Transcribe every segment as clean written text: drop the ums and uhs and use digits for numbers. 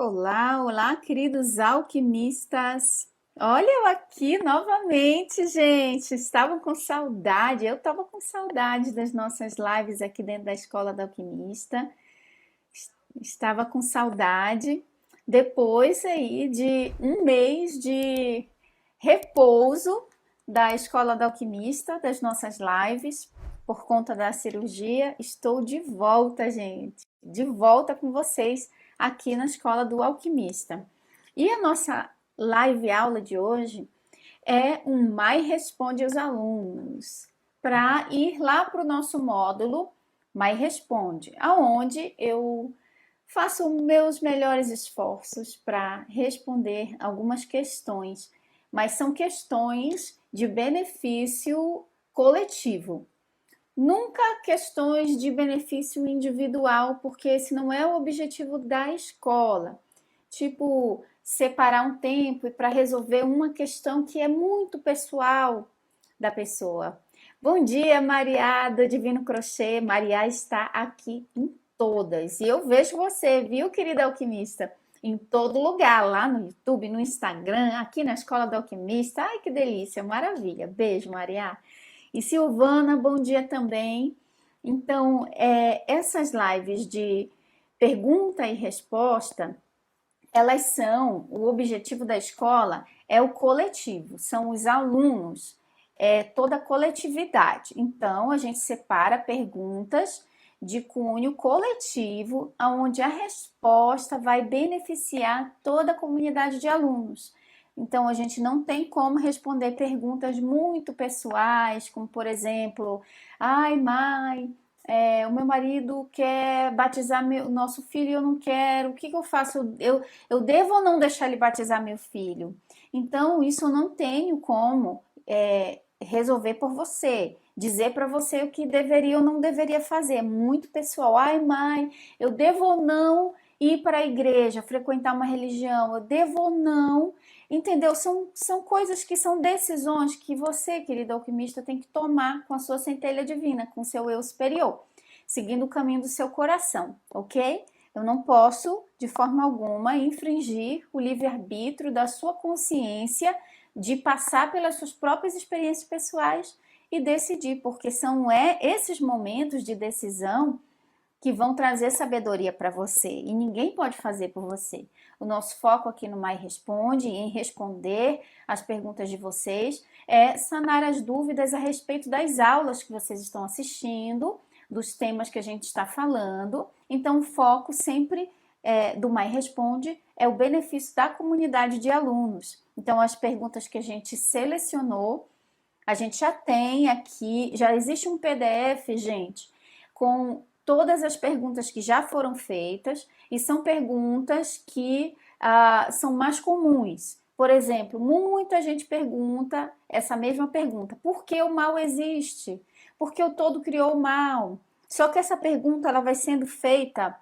Olá, olá, queridos alquimistas. Olha eu aqui novamente, gente. Estavam com saudade. Eu estava com saudade das nossas lives aqui dentro da Escola do Alquimista. Estava com saudade. Depois aí de um mês de repouso da Escola do Alquimista, das nossas lives, por conta da cirurgia, estou de volta, gente. De volta com vocês aqui na Escola do Alquimista. E a nossa live aula de hoje é um Mai Responde aos Alunos, para ir lá para o nosso módulo Mai Responde, aonde eu faço meus melhores esforços para responder algumas questões, mas são questões de benefício coletivo. Nunca questões de benefício individual, porque esse não é o objetivo da escola. Tipo, separar um tempo para resolver uma questão que é muito pessoal da pessoa. Bom dia, Maria do Divino Crochê. Maria está aqui em todas. E eu vejo você, viu, querida alquimista? Em todo lugar, lá no YouTube, no Instagram, aqui na Escola do Alquimista. Ai, que delícia, maravilha. Beijo, Maria. E Silvana, bom dia também. Então, essas lives de pergunta e resposta, elas são, o objetivo da escola é o coletivo, são os alunos, toda a coletividade. Então, a gente separa perguntas de cunho coletivo, onde a resposta vai beneficiar toda a comunidade de alunos. Então, a gente não tem como responder perguntas muito pessoais, como, por exemplo, ai, mãe, o meu marido quer batizar nosso filho e eu não quero, o que eu faço? Eu devo ou não deixar ele batizar meu filho? Então, isso eu não tenho como resolver por você, dizer para você o que deveria ou não deveria fazer. É muito pessoal. Ai, mãe, eu devo ou não ir para a igreja, frequentar uma religião? Eu devo ou não? Entendeu? São coisas que são decisões que você, querido alquimista, tem que tomar com a sua centelha divina, com o seu eu superior, seguindo o caminho do seu coração, ok? Eu não posso, de forma alguma, infringir o livre-arbítrio da sua consciência de passar pelas suas próprias experiências pessoais e decidir, porque são esses momentos de decisão que vão trazer sabedoria para você e ninguém pode fazer por você. O nosso foco aqui no Mai Responde, em responder as perguntas de vocês, é sanar as dúvidas a respeito das aulas que vocês estão assistindo, dos temas que a gente está falando. Então, o foco sempre do Mai Responde é o benefício da comunidade de alunos. Então, as perguntas que a gente selecionou, a gente já tem aqui, já existe um PDF, gente, com todas as perguntas que já foram feitas e são perguntas que são mais comuns. Por exemplo, muita gente pergunta essa mesma pergunta: por que o mal existe? Por que o todo criou o mal? Só que essa pergunta ela vai sendo feita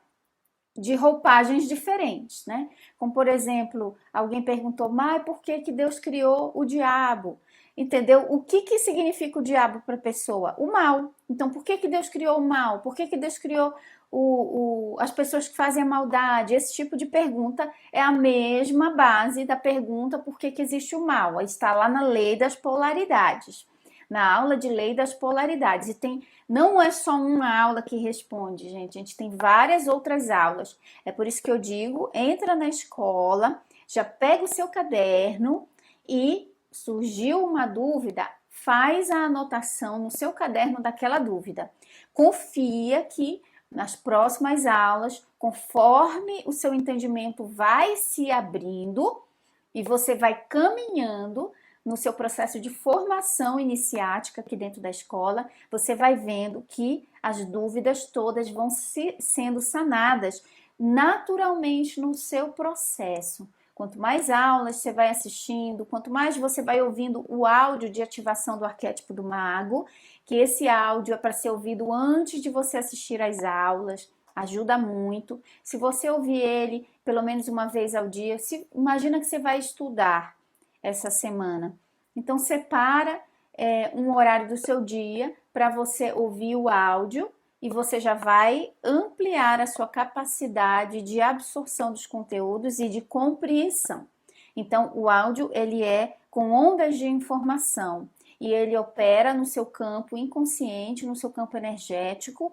de roupagens diferentes, né? Como, por exemplo, alguém perguntou, mas por que Deus criou o diabo? Entendeu? O que significa o diabo para a pessoa? O mal. Então, por que Deus criou o mal? Por que Deus criou as pessoas que fazem a maldade? Esse tipo de pergunta é a mesma base da pergunta por que existe o mal. Está lá na lei das polaridades, na aula de lei das polaridades. E não é só uma aula que responde, gente. A gente tem várias outras aulas. É por isso que eu digo, entra na escola, já pega o seu caderno e surgiu uma dúvida, faz a anotação no seu caderno daquela dúvida. Confia que nas próximas aulas, conforme o seu entendimento vai se abrindo e você vai caminhando no seu processo de formação iniciática aqui dentro da escola, você vai vendo que as dúvidas todas vão sendo sanadas naturalmente no seu processo. Quanto mais aulas você vai assistindo, quanto mais você vai ouvindo o áudio de ativação do arquétipo do mago, que esse áudio é para ser ouvido antes de você assistir às aulas, ajuda muito. Se você ouvir ele pelo menos uma vez ao dia, imagina que você vai estudar essa semana. Então, separa um horário do seu dia para você ouvir o áudio e você já vai ampliar a sua capacidade de absorção dos conteúdos e de compreensão. Então, o áudio, ele é com ondas de informação e ele opera no seu campo inconsciente, no seu campo energético,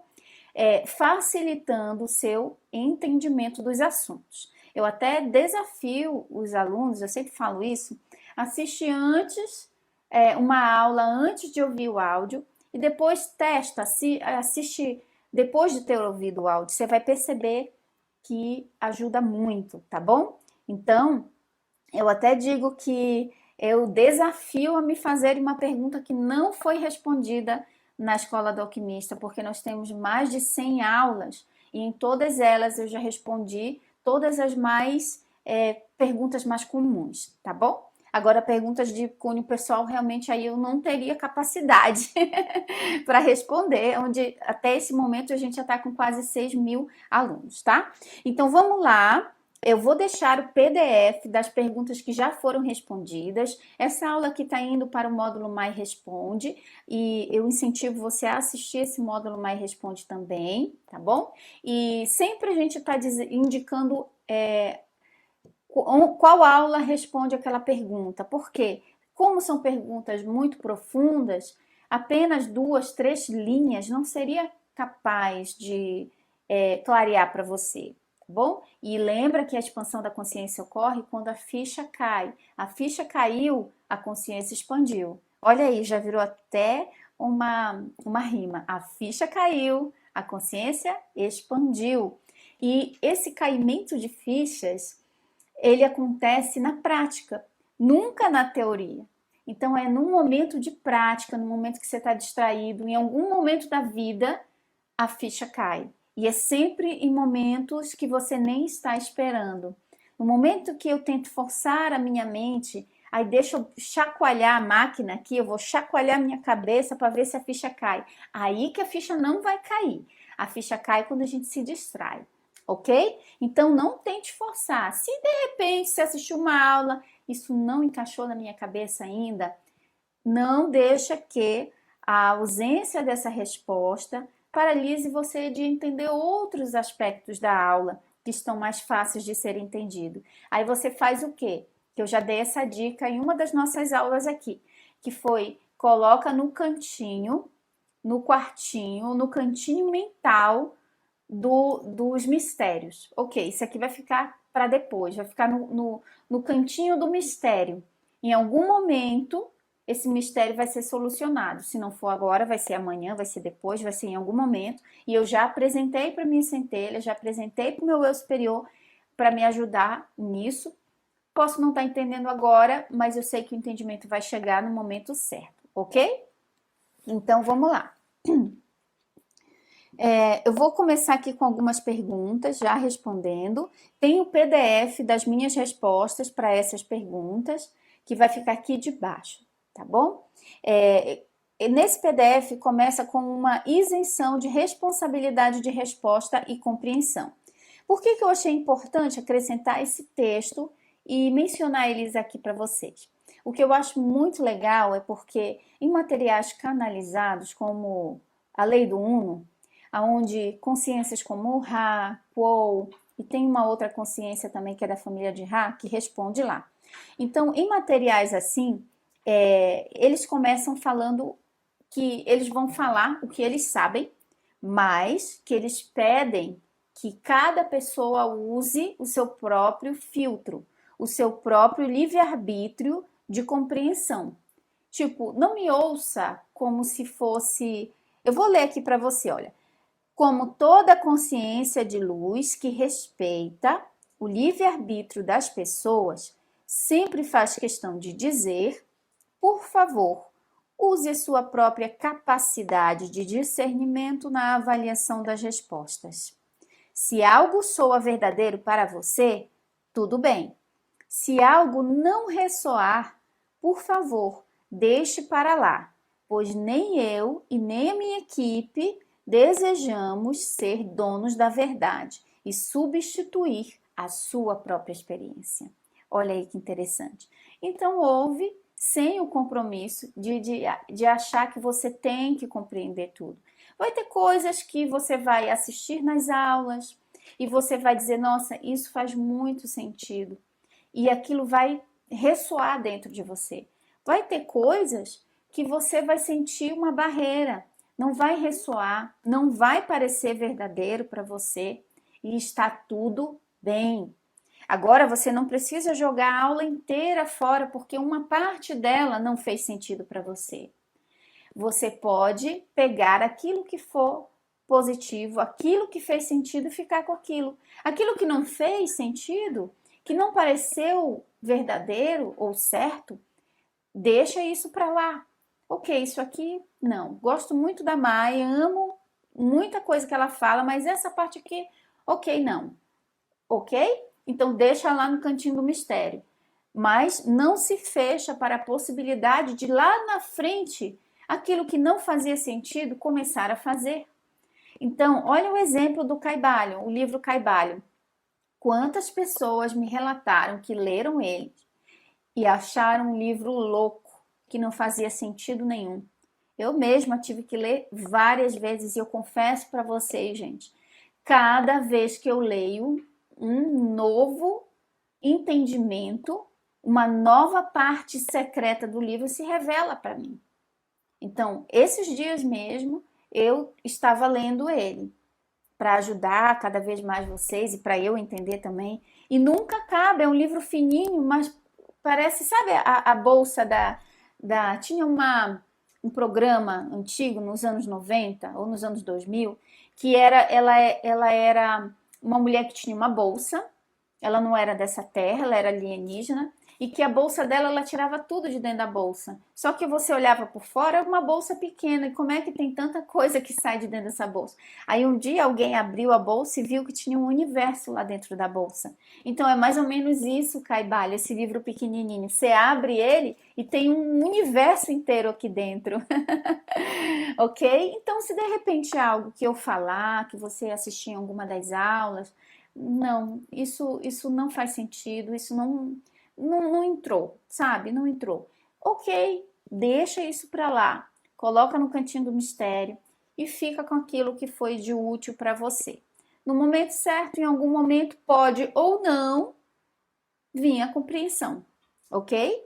facilitando o seu entendimento dos assuntos. Eu até desafio os alunos, eu sempre falo isso, assiste antes uma aula antes de ouvir o áudio e depois testa, assiste depois de ter ouvido o áudio. Você vai perceber que ajuda muito, tá bom? Então, eu até digo que eu desafio a me fazer uma pergunta que não foi respondida na Escola do Alquimista, porque nós temos mais de 100 aulas e em todas elas eu já respondi todas as perguntas mais comuns, tá bom? Agora, perguntas de cunho pessoal, realmente aí eu não teria capacidade para responder, onde até esse momento a gente já está com quase 6.000 alunos, tá? Então, vamos lá. Eu vou deixar o PDF das perguntas que já foram respondidas. Essa aula aqui está indo para o módulo Mais Responde e eu incentivo você a assistir esse módulo Mais Responde também, tá bom? E sempre a gente está indicando qual aula responde aquela pergunta. Por quê? Como são perguntas muito profundas, apenas 2, 3 linhas não seria capaz de clarear para você. Bom? E lembra que a expansão da consciência ocorre quando a ficha cai. A ficha caiu, a consciência expandiu. Olha aí, já virou até uma rima. A ficha caiu, a consciência expandiu. E esse caimento de fichas, ele acontece na prática, nunca na teoria. Então é num momento de prática, no momento que você está distraído, em algum momento da vida, a ficha cai. E é sempre em momentos que você nem está esperando. No momento que eu tento forçar a minha mente, aí deixa eu chacoalhar a máquina aqui, eu vou chacoalhar a minha cabeça para ver se a ficha cai. Aí que a ficha não vai cair. A ficha cai quando a gente se distrai, ok? Então não tente forçar. Se de repente você assistiu uma aula, isso não encaixou na minha cabeça ainda, não deixa que a ausência dessa resposta paralise você de entender outros aspectos da aula que estão mais fáceis de ser entendido. Aí você faz o quê? Que eu já dei essa dica em uma das nossas aulas aqui, que foi coloca no cantinho, no quartinho, no cantinho mental dos mistérios. Ok, isso aqui vai ficar para depois, vai ficar no cantinho do mistério. Em algum momento esse mistério vai ser solucionado. Se não for agora, vai ser amanhã, vai ser depois, vai ser em algum momento. E eu já apresentei para minha centelha, já apresentei para o meu eu superior para me ajudar nisso. Posso não estar entendendo agora, mas eu sei que o entendimento vai chegar no momento certo, ok? Então vamos lá. Eu vou começar aqui com algumas perguntas, já respondendo. Tem o PDF das minhas respostas para essas perguntas, que vai ficar aqui debaixo, tá bom? Nesse PDF começa com uma isenção de responsabilidade de resposta e compreensão. Por que eu achei importante acrescentar esse texto e mencionar eles aqui para vocês? O que eu acho muito legal é porque em materiais canalizados, como a Lei do Uno, onde consciências como Ra, Quo, e tem uma outra consciência também que é da família de Ra, que responde lá. Então, em materiais assim, eles começam falando que eles vão falar o que eles sabem, mas que eles pedem que cada pessoa use o seu próprio filtro, o seu próprio livre-arbítrio de compreensão. Tipo, não me ouça como se fosse... Eu vou ler aqui para você, olha. Como toda consciência de luz que respeita o livre-arbítrio das pessoas, sempre faz questão de dizer, por favor, use a sua própria capacidade de discernimento na avaliação das respostas. Se algo soa verdadeiro para você, tudo bem. Se algo não ressoar, por favor, deixe para lá, pois nem eu e nem a minha equipe desejamos ser donos da verdade e substituir a sua própria experiência. Olha aí que interessante. Então, ouve sem o compromisso de achar que você tem que compreender tudo. Vai ter coisas que você vai assistir nas aulas e você vai dizer, nossa, isso faz muito sentido. E aquilo vai ressoar dentro de você. Vai ter coisas que você vai sentir uma barreira, não vai ressoar, não vai parecer verdadeiro para você e está tudo bem. Agora você não precisa jogar a aula inteira fora porque uma parte dela não fez sentido para você. Você pode pegar aquilo que for positivo, aquilo que fez sentido e ficar com aquilo. Aquilo que não fez sentido, que não pareceu verdadeiro ou certo, deixa isso para lá. Ok, isso aqui não. Gosto muito da Maia, amo muita coisa que ela fala, mas essa parte aqui, ok, não. Ok? Então deixa lá no cantinho do mistério. Mas não se fecha para a possibilidade de lá na frente aquilo que não fazia sentido começar a fazer. Então, olha o exemplo do Caibalho, o livro Caibalho. Quantas pessoas me relataram que leram ele e acharam um livro louco, que não fazia sentido nenhum. Eu mesma tive que ler várias vezes e eu confesso para vocês, gente, cada vez que eu leio um novo entendimento, uma nova parte secreta do livro se revela para mim. Então, esses dias mesmo, eu estava lendo ele para ajudar cada vez mais vocês e para eu entender também. E nunca acaba, é um livro fininho, mas parece, sabe a bolsa tinha um programa antigo nos anos 90 ou nos anos 2000, que ela era uma mulher que tinha uma bolsa, ela não era dessa terra, ela era alienígena, e que a bolsa dela, ela tirava tudo de dentro da bolsa. Só que você olhava por fora, era uma bolsa pequena, e como é que tem tanta coisa que sai de dentro dessa bolsa? Aí um dia alguém abriu a bolsa e viu que tinha um universo lá dentro da bolsa. Então é mais ou menos isso, Caibalho, esse livro pequenininho. Você abre ele e tem um universo inteiro aqui dentro. Ok? Então, se de repente é algo que eu falar, que você assistir em alguma das aulas, não, isso não faz sentido, isso não entrou, sabe? Não entrou. Ok, deixa isso para lá, coloca no cantinho do mistério e fica com aquilo que foi de útil para você. No momento certo, em algum momento, pode ou não vir a compreensão, ok?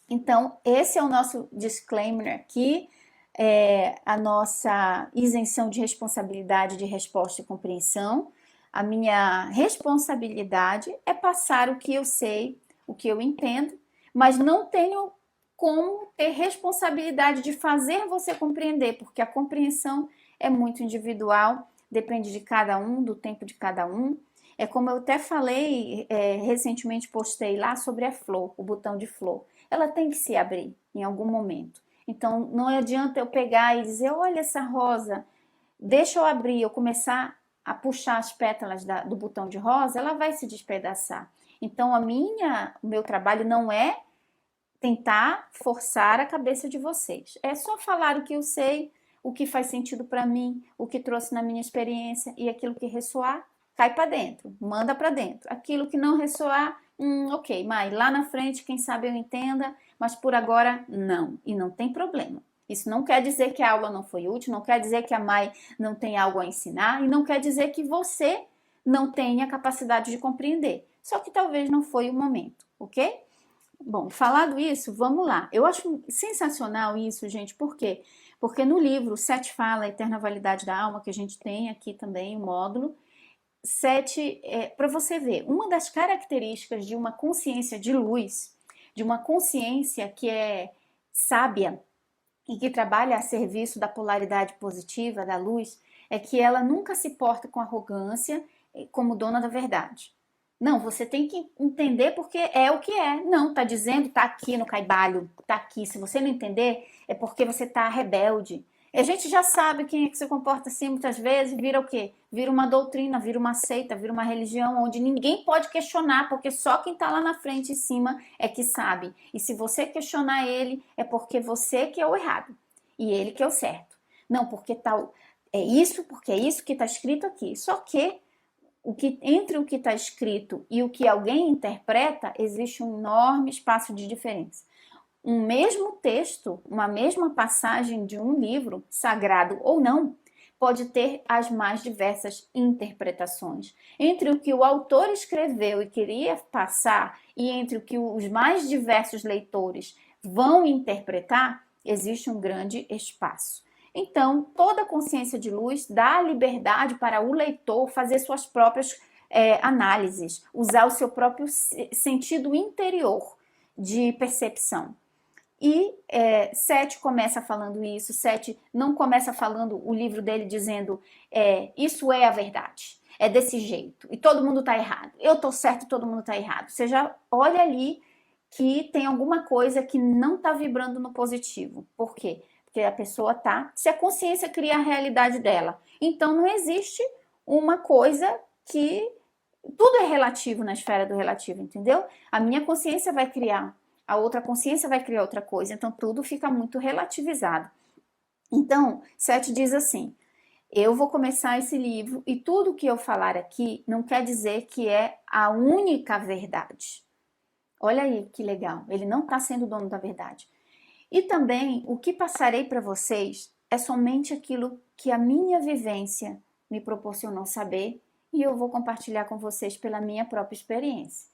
Então, esse é o nosso disclaimer aqui, a nossa isenção de responsabilidade de resposta e compreensão. A minha responsabilidade é passar o que eu sei, o que eu entendo, mas não tenho como ter responsabilidade de fazer você compreender, porque a compreensão é muito individual, depende de cada um, do tempo de cada um. É como eu até falei, recentemente postei lá sobre a flor, o botão de flor. Ela tem que se abrir em algum momento. Então, não adianta eu pegar e dizer, olha essa rosa, deixa eu abrir, eu começar a puxar as pétalas do botão de rosa, ela vai se despedaçar. Então, o meu trabalho não é tentar forçar a cabeça de vocês. É só falar o que eu sei, o que faz sentido para mim, o que trouxe na minha experiência e aquilo que ressoar, cai para dentro, manda para dentro. Aquilo que não ressoar, ok, mas lá na frente, quem sabe eu entenda, mas por agora não, e não tem problema. Isso não quer dizer que a aula não foi útil, não quer dizer que a Mai não tem algo a ensinar, e não quer dizer que você não tenha capacidade de compreender. Só que talvez não foi o momento, ok? Bom, falado isso, vamos lá. Eu acho sensacional isso, gente, por quê? Porque no livro Sete Fala, Eterna Validade da Alma, que a gente tem aqui também, o módulo, 7, para você ver, uma das características de uma consciência de luz, de uma consciência que é sábia e que trabalha a serviço da polaridade positiva, da luz, é que ela nunca se porta com arrogância como dona da verdade. Não, você tem que entender porque é o que é. Não, tá dizendo, tá aqui no caibalho, tá aqui. Se você não entender, é porque você tá rebelde. A gente já sabe quem é que se comporta assim muitas vezes, vira o quê? Vira uma doutrina, vira uma seita, vira uma religião, onde ninguém pode questionar, porque só quem tá lá na frente em cima é que sabe. E se você questionar ele, é porque você que é o errado e ele que é o certo. Não, porque tal porque é isso que tá escrito aqui. Só que entre o que está escrito e o que alguém interpreta, existe um enorme espaço de diferença. Um mesmo texto, uma mesma passagem de um livro, sagrado ou não, pode ter as mais diversas interpretações. Entre o que o autor escreveu e queria passar e entre o que os mais diversos leitores vão interpretar, existe um grande espaço. Então, toda consciência de luz dá liberdade para o leitor fazer suas próprias análises, usar o seu próprio sentido interior de percepção. E Sete começa falando isso. Sete não começa falando o livro dele dizendo isso é a verdade, é desse jeito e todo mundo tá errado, eu tô certo e todo mundo tá errado. Você já olha ali que tem alguma coisa que não tá vibrando no positivo. Por quê? Porque a pessoa tá, se a consciência cria a realidade dela, então não existe uma coisa que tudo é relativo na esfera do relativo, entendeu? A minha consciência vai criar, a outra consciência vai criar outra coisa, então tudo fica muito relativizado. Então, Sete diz assim: eu vou começar esse livro e tudo que eu falar aqui não quer dizer que é a única verdade. Olha aí que legal, ele não está sendo dono da verdade. E também o que passarei para vocês é somente aquilo que a minha vivência me proporcionou saber e eu vou compartilhar com vocês pela minha própria experiência.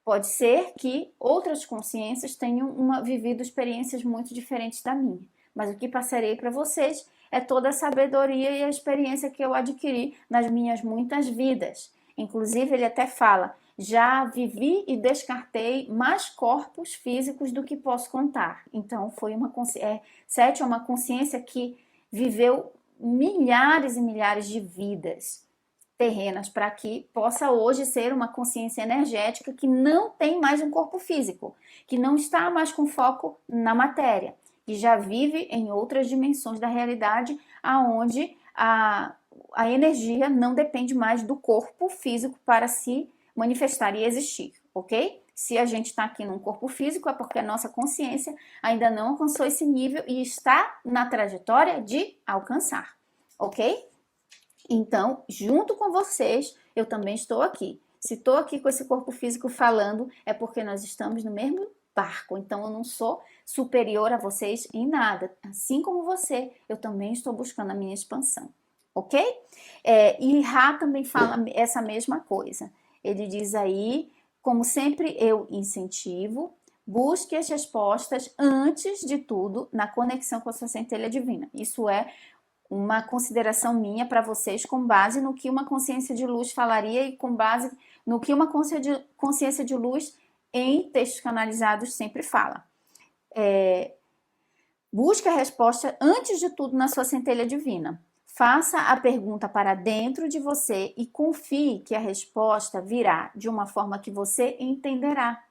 Pode ser que outras consciências tenham vivido experiências muito diferentes da minha, mas o que passarei para vocês é toda a sabedoria e a experiência que eu adquiri nas minhas muitas vidas. Inclusive, ele até fala: já vivi e descartei mais corpos físicos do que posso contar. Então, foi uma Sete é uma consciência que viveu milhares e milhares de vidas terrenas para que possa hoje ser uma consciência energética que não tem mais um corpo físico, que não está mais com foco na matéria, que já vive em outras dimensões da realidade, aonde a energia não depende mais do corpo físico para se manifestar e existir, ok? Se a gente está aqui num corpo físico, é porque a nossa consciência ainda não alcançou esse nível e está na trajetória de alcançar, ok? Então, junto com vocês, eu também estou aqui. Se estou aqui com esse corpo físico falando, é porque nós estamos no mesmo barco. Então, eu não sou superior a vocês em nada. Assim como você, eu também estou buscando a minha expansão, ok? E Ra também fala essa mesma coisa. Ele diz aí, como sempre eu incentivo, busque as respostas antes de tudo na conexão com a sua centelha divina. Isso é uma consideração minha para vocês com base no que uma consciência de luz falaria e com base no que uma consciência de luz em textos canalizados sempre fala. Busque a resposta antes de tudo na sua centelha divina. Faça a pergunta para dentro de você e confie que a resposta virá de uma forma que você entenderá.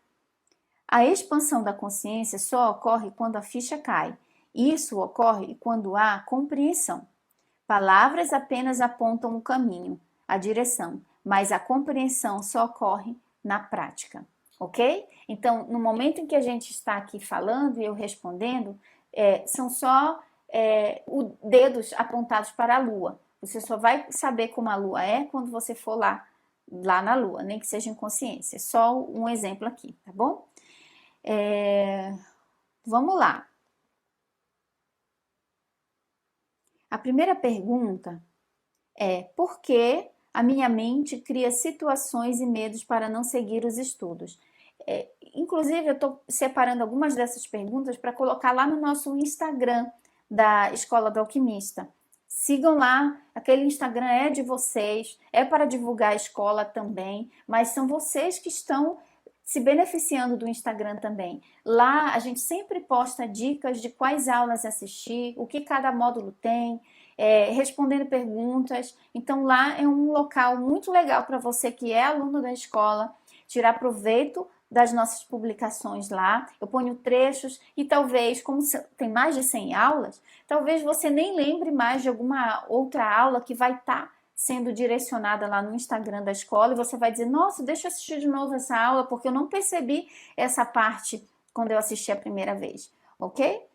A expansão da consciência só ocorre quando a ficha cai. Isso ocorre quando há compreensão. Palavras apenas apontam o caminho, a direção, mas a compreensão só ocorre na prática, ok? Então, no momento em que a gente está aqui falando e eu respondendo, são só os dedos apontados para a Lua. Você só vai saber como a Lua é quando você for lá na Lua, nem que seja em consciência. Só um exemplo aqui, tá bom? Vamos lá. A primeira pergunta é: por que a minha mente cria situações e medos para não seguir os estudos? Inclusive, eu estou separando algumas dessas perguntas para colocar lá no nosso Instagram da Escola do Alquimista. Sigam lá, aquele Instagram é de vocês, é para divulgar a escola também, mas são vocês que estão se beneficiando do Instagram também. Lá a gente sempre posta dicas de quais aulas assistir, o que cada módulo tem, respondendo perguntas. Então lá é um local muito legal para você que é aluno da escola, tirar proveito das nossas publicações lá. Eu ponho trechos e talvez, como tem mais de 100 aulas, talvez você nem lembre mais de alguma outra aula que vai estar sendo direcionada lá no Instagram da escola e você vai dizer: nossa, deixa eu assistir de novo essa aula porque eu não percebi essa parte quando eu assisti a primeira vez, ok?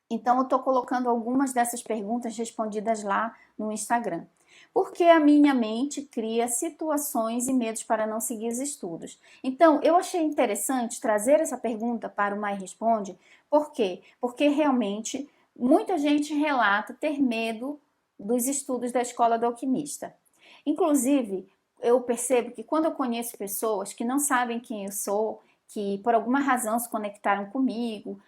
Então eu estou colocando algumas dessas perguntas respondidas lá no Instagram. Por que a minha mente cria situações e medos para não seguir os estudos? Então, eu achei interessante trazer essa pergunta para o Mais Responde. Por quê? Porque realmente muita gente relata ter medo dos estudos da Escola do Alquimista. Inclusive, eu percebo que quando eu conheço pessoas que não sabem quem eu sou, que por alguma razão se conectaram comigo,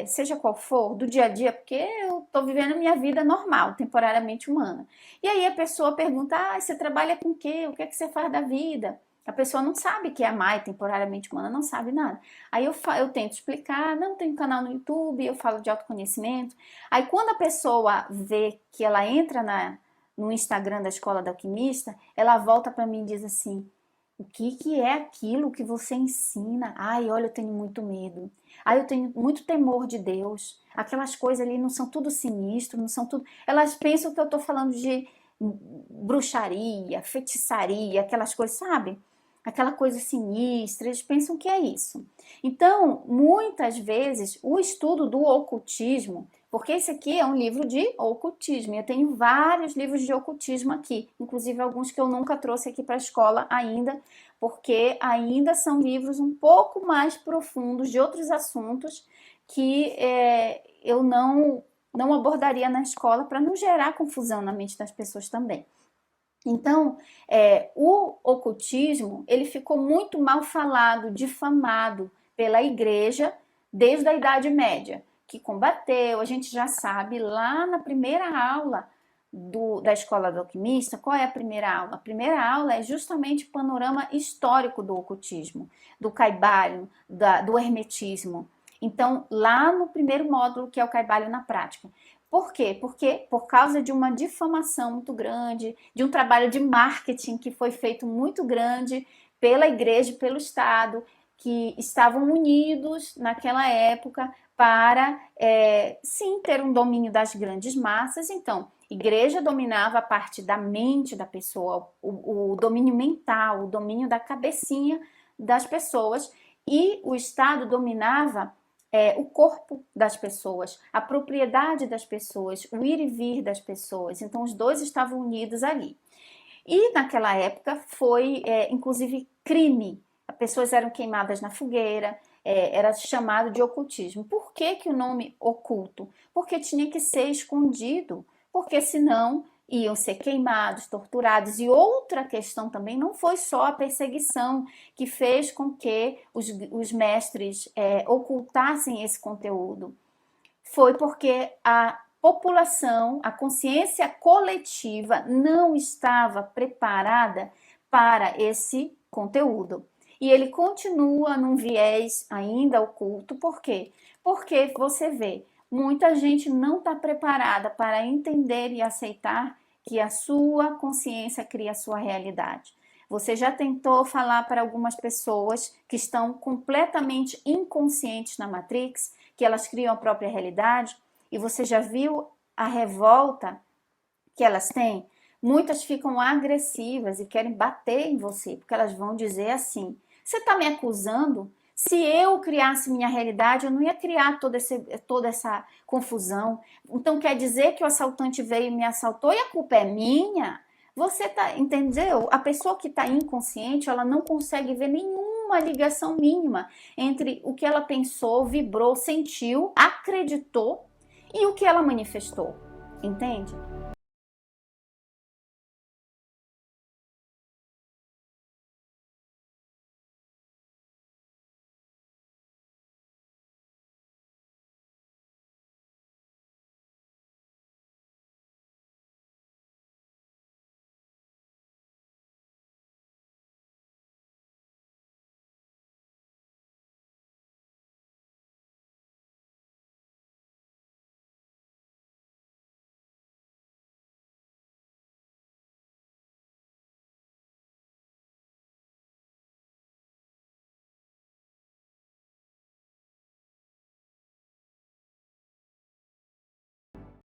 seja qual for, do dia a dia, porque eu estou vivendo a minha vida normal, temporariamente humana. E aí a pessoa pergunta, você trabalha com o quê? O que é que você faz da vida? A pessoa não sabe que é a Mai, temporariamente humana, não sabe nada. Aí eu tento explicar, não, tem um canal no YouTube, eu falo de autoconhecimento. Aí quando a pessoa vê que ela entra no Instagram da Escola da Alquimista, ela volta para mim e diz assim, o que é aquilo que você ensina? Ai, olha, eu tenho muito medo. Ai, eu tenho muito temor de Deus. Aquelas coisas ali não são tudo sinistro, não são tudo... Elas pensam que eu estou falando de bruxaria, feitiçaria, aquelas coisas, sabe? Aquela coisa sinistra, eles pensam que é isso. Então, muitas vezes, o estudo do ocultismo, porque esse aqui é um livro de ocultismo, eu tenho vários livros de ocultismo aqui, inclusive alguns que eu nunca trouxe aqui para a escola ainda, porque ainda são livros um pouco mais profundos de outros assuntos que eu não abordaria na escola para não gerar confusão na mente das pessoas também. Então, o ocultismo, ele ficou muito mal falado, difamado pela igreja desde a Idade Média, que combateu, a gente já sabe, lá na primeira aula da Escola do Alquimista, qual é a primeira aula? A primeira aula é justamente o panorama histórico do ocultismo, do caibalho, do hermetismo. Então, lá no primeiro módulo, que é o caibalho na prática. Por quê? Porque por causa de uma difamação muito grande, de um trabalho de marketing que foi feito muito grande pela igreja e pelo Estado, que estavam unidos naquela época para, sim, ter um domínio das grandes massas. Então, a igreja dominava a parte da mente da pessoa, o domínio mental, o domínio da cabecinha das pessoas, e o Estado dominava o corpo das pessoas, a propriedade das pessoas, o ir e vir das pessoas. Então, os dois estavam unidos ali. E naquela época foi, inclusive, crime. As pessoas eram queimadas na fogueira, era chamado de ocultismo. Por que o nome oculto? Porque tinha que ser escondido, porque senão iam ser queimados, torturados. E outra questão também, não foi só a perseguição que fez com que os mestres ocultassem esse conteúdo. Foi porque a população, a consciência coletiva não estava preparada para esse conteúdo. E ele continua num viés ainda oculto. Por quê? Porque você vê, muita gente não está preparada para entender e aceitar que a sua consciência cria a sua realidade. Você já tentou falar para algumas pessoas que estão completamente inconscientes na Matrix, que elas criam a própria realidade? E você já viu a revolta que elas têm? Muitas ficam agressivas e querem bater em você, porque elas vão dizer assim, você está me acusando? Se eu criasse minha realidade, eu não ia criar toda essa confusão. Então quer dizer que o assaltante veio e me assaltou e a culpa é minha? Você tá, entendeu? A pessoa que está inconsciente, ela não consegue ver nenhuma ligação mínima entre o que ela pensou, vibrou, sentiu, acreditou e o que ela manifestou. Entende?